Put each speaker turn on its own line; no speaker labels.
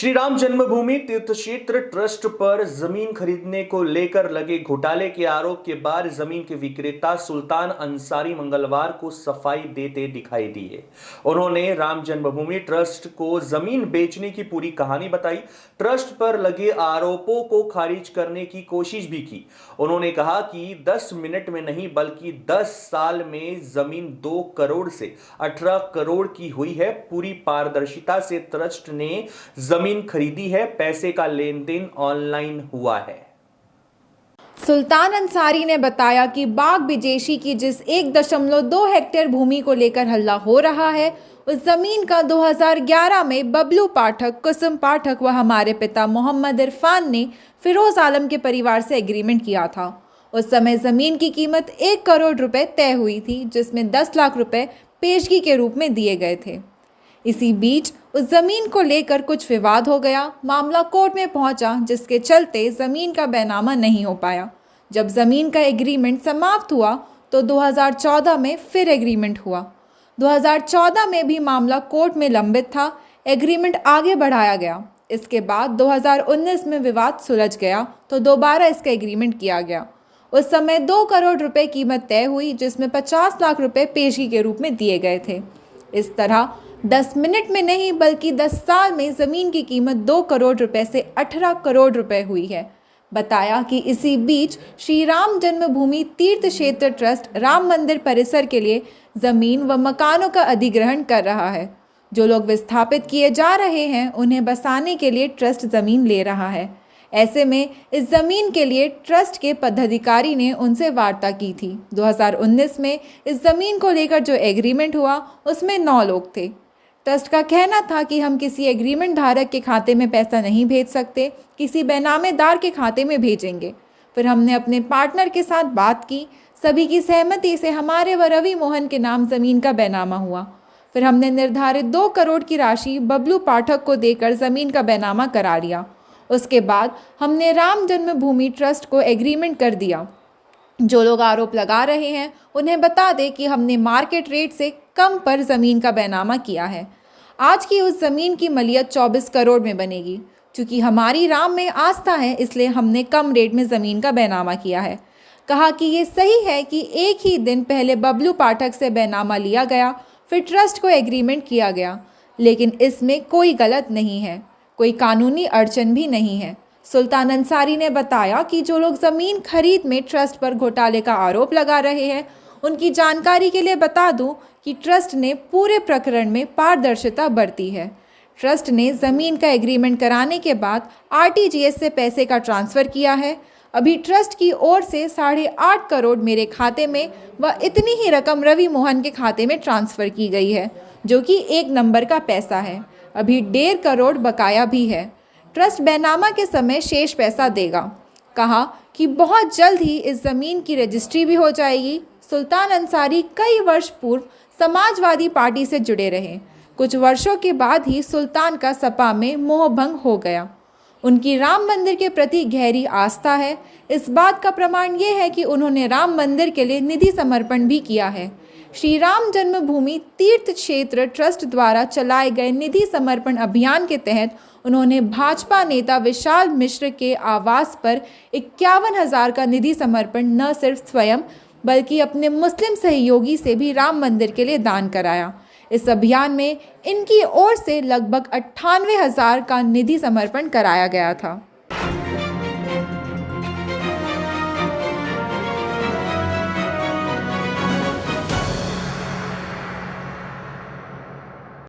श्री राम जन्मभूमि तीर्थ क्षेत्र ट्रस्ट पर जमीन खरीदने को लेकर लगे घोटाले के आरोप के बाद जमीन के विक्रेता सुल्तान अंसारी मंगलवार को सफाई देते दिखाई दिए। उन्होंने राम जन्मभूमि ट्रस्ट को जमीन बेचने की पूरी कहानी बताई, ट्रस्ट पर लगे आरोपों को खारिज करने की कोशिश भी की। उन्होंने कहा कि 10 मिनट में नहीं बल्कि 10 साल में जमीन 2 करोड़ से 18 करोड़ की हुई है। पूरी पारदर्शिता से ट्रस्ट ने जमीन खरीदी है, पैसे का लेन देन ऑनलाइन हुआ है।
सुल्तान अंसारी ने बताया कि बाग बिजेशी की जिस 1.2 हेक्टेयर भूमि को लेकर हल्ला हो रहा है, उस जमीन का 2011 में बबलू पाठक, कुसुम पाठक व हमारे पिता मोहम्मद इरफान ने फिरोज आलम के परिवार से एग्रीमेंट किया था। उस समय जमीन की कीमत 1 करोड़ रुपए तय हुई थी, जिसमें 10 लाख रुपए पेशगी के रूप में दिए गए थे। इसी बीच उस जमीन को लेकर कुछ विवाद हो गया, मामला कोर्ट में पहुंचा, जिसके चलते जमीन का बैनामा नहीं हो पाया। जब जमीन का एग्रीमेंट समाप्त हुआ तो 2014 में फिर एग्रीमेंट हुआ। 2014 में भी मामला कोर्ट में लंबित था, एग्रीमेंट आगे बढ़ाया गया। इसके बाद 2019 में विवाद सुलझ गया तो दोबारा इसका एग्रीमेंट किया गया। उस समय 2 करोड़ रुपए कीमत तय हुई, जिसमें 50 लाख रुपए पेशगी के रूप में दिए गए थे। इस तरह 10 मिनट में नहीं बल्कि 10 साल में ज़मीन की कीमत 2 करोड़ रुपए से 18 करोड़ रुपए हुई है। बताया कि इसी बीच श्री राम जन्मभूमि तीर्थ क्षेत्र ट्रस्ट राम मंदिर परिसर के लिए ज़मीन व मकानों का अधिग्रहण कर रहा है। जो लोग विस्थापित किए जा रहे हैं, उन्हें बसाने के लिए ट्रस्ट ज़मीन ले रहा है। ऐसे में इस ज़मीन के लिए ट्रस्ट के पदाधिकारी ने उनसे वार्ता की थी। 2019 में इस ज़मीन को लेकर जो एग्रीमेंट हुआ, उसमें 9 लोग थे। ट्रस्ट का कहना था कि हम किसी एग्रीमेंट धारक के खाते में पैसा नहीं भेज सकते, किसी बेनामेदार के खाते में भेजेंगे। फिर हमने अपने पार्टनर के साथ बात की, सभी की सहमति से हमारे व रवि मोहन के नाम ज़मीन का बैनामा हुआ। फिर हमने निर्धारित 2 करोड़ की राशि बबलू पाठक को देकर ज़मीन का बैनामा करा लिया। उसके बाद हमने राम जन्मभूमि ट्रस्ट को एग्रीमेंट कर दिया। जो लोग आरोप लगा रहे हैं, उन्हें बता दें कि हमने मार्केट रेट से कम पर ज़मीन का बैनामा किया है। आज की उस ज़मीन की मलियत 24 करोड़ में बनेगी। चूँकि हमारी राम में आस्था है, इसलिए हमने कम रेट में ज़मीन का बैनामा किया है। कहा कि ये सही है कि एक ही दिन पहले बबलू पाठक से बैनामा लिया गया, फिर ट्रस्ट को एग्रीमेंट किया गया, लेकिन इसमें कोई गलत नहीं है, कोई कानूनी अड़चन भी नहीं है। सुल्तान अंसारी ने बताया कि जो लोग ज़मीन खरीद में ट्रस्ट पर घोटाले का आरोप लगा रहे हैं, उनकी जानकारी के लिए बता दूं कि ट्रस्ट ने पूरे प्रकरण में पारदर्शिता बरती है। ट्रस्ट ने ज़मीन का एग्रीमेंट कराने के बाद आरटीजीएस से पैसे का ट्रांसफ़र किया है। अभी ट्रस्ट की ओर से 8.5 करोड़ मेरे खाते में व इतनी ही रकम रवि मोहन के खाते में ट्रांसफ़र की गई है, जो कि 1 नंबर का पैसा है। अभी 1.5 करोड़ बकाया भी है। ट्रस्ट बैनामा के समय शेष पैसा देगा। कहा कि बहुत जल्द ही इस ज़मीन की रजिस्ट्री भी हो जाएगी। सुल्तान अंसारी कई वर्ष पूर्व समाजवादी पार्टी से जुड़े रहे। कुछ वर्षों के बाद ही सुल्तान का सपा में मोहभंग हो गया। उनकी राम मंदिर के प्रति गहरी आस्था है। इस बात का प्रमाण ये है कि उन्होंने राम मंदिर के लिए निधि समर्पण भी किया है। श्री राम जन्मभूमि तीर्थ क्षेत्र ट्रस्ट द्वारा चलाए गए निधि समर्पण अभियान के तहत उन्होंने भाजपा नेता विशाल मिश्र के आवास पर 51,000 का निधि समर्पण न सिर्फ स्वयं बल्कि अपने मुस्लिम सहयोगी से भी राम मंदिर के लिए दान कराया। इस अभियान में इनकी ओर से लगभग 98,000 का निधि समर्पण कराया गया था।